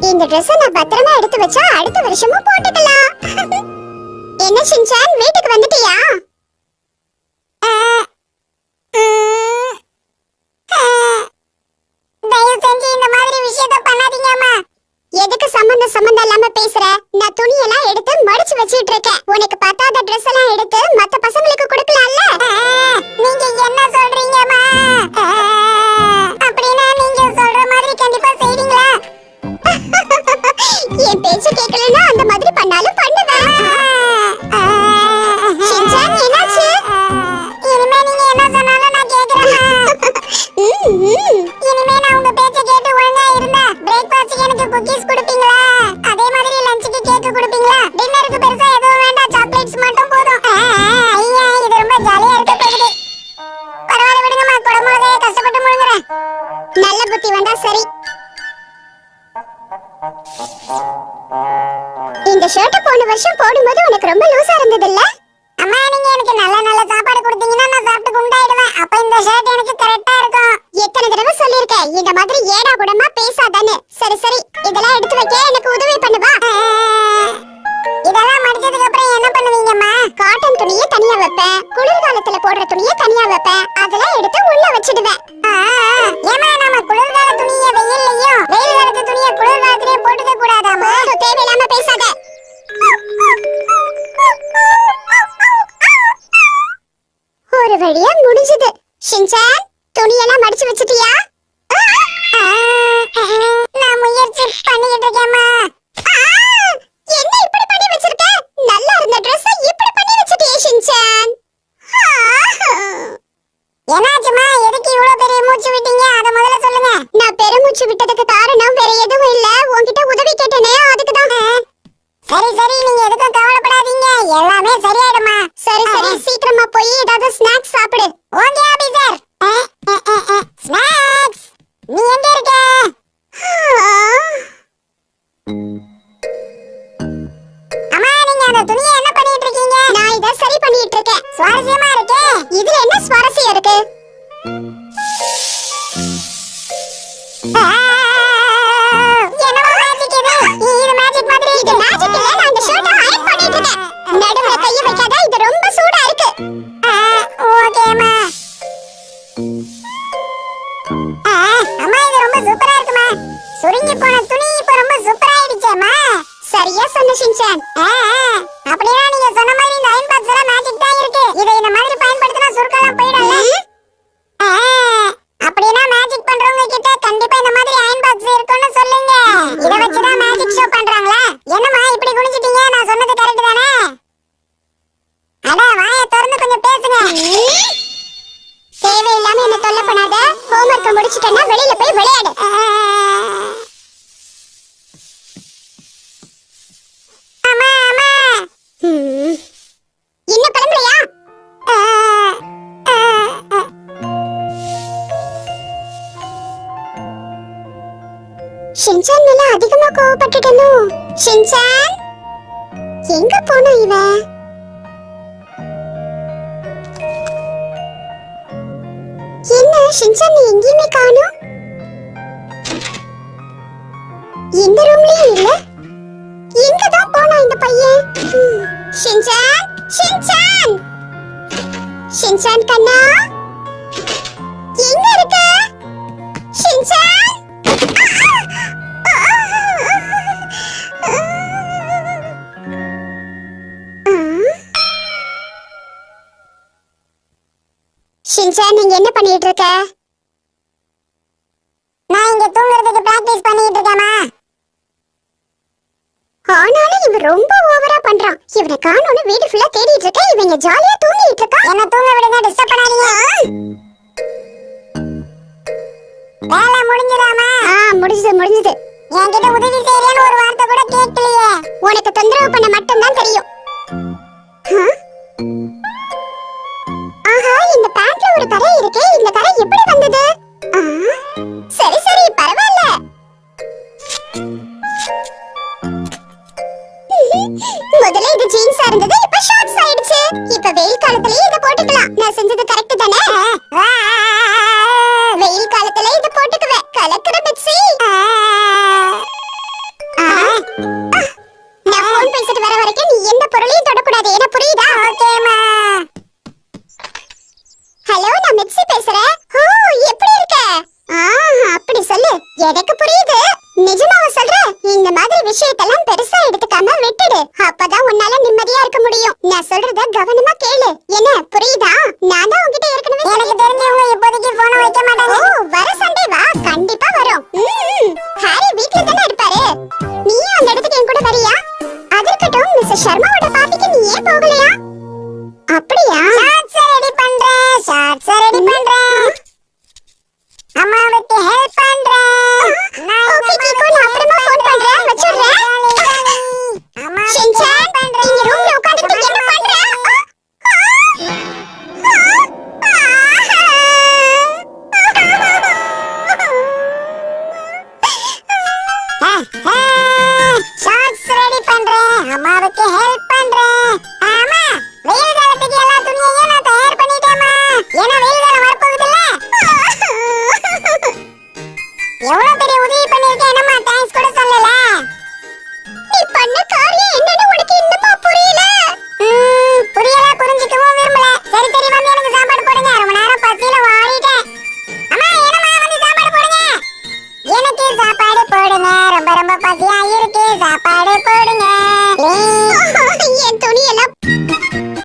இந்த Dress நான் பத்திரமா எடுத்து வச்சா அடுத்த வருஷமும் போட்டுக்கலாம். என்ன ஷின்சான், வீட்டுக்கு வந்துட்டியா? தயவு செஞ்சு இந்த மாதிரி விஷயத்தை பண்ணாதீங்கம்மா. எதுக்கு சம்பந்தம் இல்லாம பேசுற? நான் துணியெல்லாம் எடுத்து மடிச்சு வச்சிட்டு இருக்கேன். உனக்கு பத்தாத Dress எல்லாம் எடுத்து மத்த பசங்களுக்கு கொடுக்கலாம்ல? நீங்க என்ன சொல்றீங்கம்மா? அப்படினா நீங்க சொல்ற மாதிரி கண்டிப்பா செய்வீங்களா? என் பேச்சு கேட்கலனா அந்த மாதிரி பண்ணாலும் பண்ணுவேன். ஷின்சான், என்னாச்சு? இனிமே நீங்க என்ன சொன்னாலும் நான் கேக்குறேன். இனிமே நான் உங்க பேச்சை கேட்டு ஒழுங்கா இருந்தா பிரேக்ஃபாஸ்ட்க்கு எனக்கு குக்கீஸ் கொடுப்பீங்களா? அதே மாதிரி லஞ்சுக்கு கேக் கொடுப்பீங்களா? டின்னருக்கு பெருசா எதுவும் வேண்டாம், சாக்லேட்ஸ் மட்டும் போதும். ஐயா, இது ரொம்ப ஜாலியா இருக்க போகுது. பரவாயில்ல விடுங்கம்மா, குடமுழுகைய கஷ்டப்பட்டு முழுங்குறேன். நல்ல புத்தி வந்தா சரி. இந்த ஷர்ட் போன வருஷம் போடும்போது உனக்கு ரொம்ப லூசா இருந்தது இல்ல? அம்மா, நீங்க எனக்கு நல்ல நல்ல சாப்பாடு கொடுத்தீங்கன்னா நான் சாப்பிட்டு குண்டாயிடுவேன். அப்ப இந்த ஷர்ட் எனக்கு கரெக்ட்டா இருக்கும். எத்தனை தடவை சொல்லிருக்கேன் இந்த மாதிரி ஏடா கூடமா பேசாதன்னு. சரி சரி, இதெல்லாம் எடுத்து வைக்க எனக்கு உதவி பண்ணு வா. இதெல்லாம் மடிச்சதுக்கு அப்புறம் என்ன பண்ணுவீங்கம்மா? காட்டன் துணியை தனியா வைப்பேன், குளிர்காலத்துல போடுற துணியை தனியா வைப்பேன். அதெல்லாம் எடுத்து உள்ள வச்சிடுவேன். ஏமா, நாம குளிர்கால துணியை வெயில்லையும் வெயில் காலத்து துணியை குளிர்காலத்திலேயே போட்டுக்க கூடாதாமா? தேவையில்லாம பேசாத. ஒரு வழியா முடிஞ்சது. ஷின்சான், துணியெல்லாம் மடிச்சு வச்சிட்டியா? நான் முயற்சி பண்ணிட்டு இருக்கேம்மா. என்ன இப்படி பண்ணி வச்சிருக்க? நல்லா இருந்த Dress இப்படி பண்ணி வச்சிட்டியே ஷின்சான். என்னாச்சுமா? எதுக்கு இவ்வளவு பெரிய மூச்சு விட்டீங்க? அத முதல்ல சொல்லுங்க. நான் பெருமூச்சு விட்டதுக்கு காரணம் வேற எதுவும் இல்ல, உன்கிட்ட உதவி கேட்டனே அதுக்கு தான். சரி சரி, நீங்க எதுக்கும் கவலைப்படாதீங்க, எல்லாமே சரியாயிடுமா. சரி சரி, சீக்கிரமா போய் ஏதாவது ஸ்நாக்ஸ் சாப்பிடு. Okay officer. ஸ்நாக்ஸ், நீ எங்க இருக்க? அம்மா, நீங்க அந்த துணியை என்ன பண்ணிட்டு இருக்கீங்க? நான் இத சரி பண்ணிட்டு இருக்கேன். சுவாரஸ்யமா இருக்கு. இதுல என்ன சுவாரஸ்யம் இருக்கு? என்னவா மேஜிக் இது? இது மேஜிக் மாதிரி. இது மேஜிக் இல்ல, நான் இந்த ஷர்ட்டை அயர்ன் பண்ணிட்டு இருக்கேன். நடுவுல கைய வைக்காத, இது ரொம்ப சூடா இருக்கு. ஓகேமா. அம்மா, இது ரொம்ப சூப்பரா இருக்குமா. சுருங்கி போன துணி இப்ப ரொம்ப சூப்பரா ஆயிடுச்சேம்மா. சரியா சொன்ன ஷின்சான். அப்படியே நீங்க சொன்ன மாதிரி இந்த அயர்ன் பாக்ஸ் எல்லாம் மேஜிக் தான் இருக்கு. இதை இந்த மாதிரி பயன்படுத்தினா சுருக்கலாம் போயிடும்ல. அப்படினா மேஜிக் பண்றவங்க கிட்ட கண்டிப்பா இந்த மாதிரி அயர்ன் பாக்ஸ் இருக்குன்னு சொல்லுங்க. இத வச்சு தான் மேஜிக் ஷோ பண்றாங்களா? என்னம்மா இப்படி குனிஞ்சிட்டீங்க? நான் சொன்னது கரெக்ட் தானே? அட, வாயை திறந்து கொஞ்சம் பேசுங்க. தேவையில்லாம என்ன தொல்லை பண்ணாத. ஹோம்வொர்க் முடிச்சிட்டேன்னா வெளியில போய் விளையாடு. அம்மா அம்மா, இன்னும் கிளம்பலையா? ஷின்சான் மேல அதிகமா கோவப்பட்டுட்டனோ? ஷின்சான், எங்க போனா இவன்? என்ன ஷின்சான், நீ எங்கேயுமே காணோம். இந்த ரூம்லயும் இல்ல. எங்கதான் போனா இந்த பையன்? ஷின்சான், ஷின்சான், ஷின்சான் கண்ணா, எங்க இருக்க? ஷின்சான், ஷின்சான், நீங்க என்ன பண்ணிட்டு இருக்க? நான் இங்க தூங்குறதுக்கு பிராக்டீஸ் பண்ணிட்டு இருக்கேமா. ஆனாலும் இவன் ரொம்ப ஓவரா பண்றான். இவனை காணோன்னு வீடு ஃபுல்லா தேடிட்டு இருக்க, இவங்க ஜாலியா தூங்கிட்டு இருக்கா. என்ன தூங்க விடுங்க, டிஸ்டர்ப் பண்ணாதீங்க. வேலை முடிஞ்சதாமா? முடிஞ்சது. என்கிட்ட உதவி செய்யறேன்னு ஒரு வார்த்தை கூட கேட்கலையே. உனக்கு தொந்தரவு பண்ண மட்டும் தான் தெரியும். ஆஹா, இந்த பேண்ட்ல ஒரு கரை இருக்கே, இந்த கரை எப்படி வந்தது? சரி சரி, பரவாயில்ல. முதல்ல இது ஜீன்ஸா இருந்தது, இப்ப கவனமா கேளு. என்ன புரியுதா? நான் தான் உன்கிட்ட ஏற்கனவே எனக்கு தெரிஞ்ச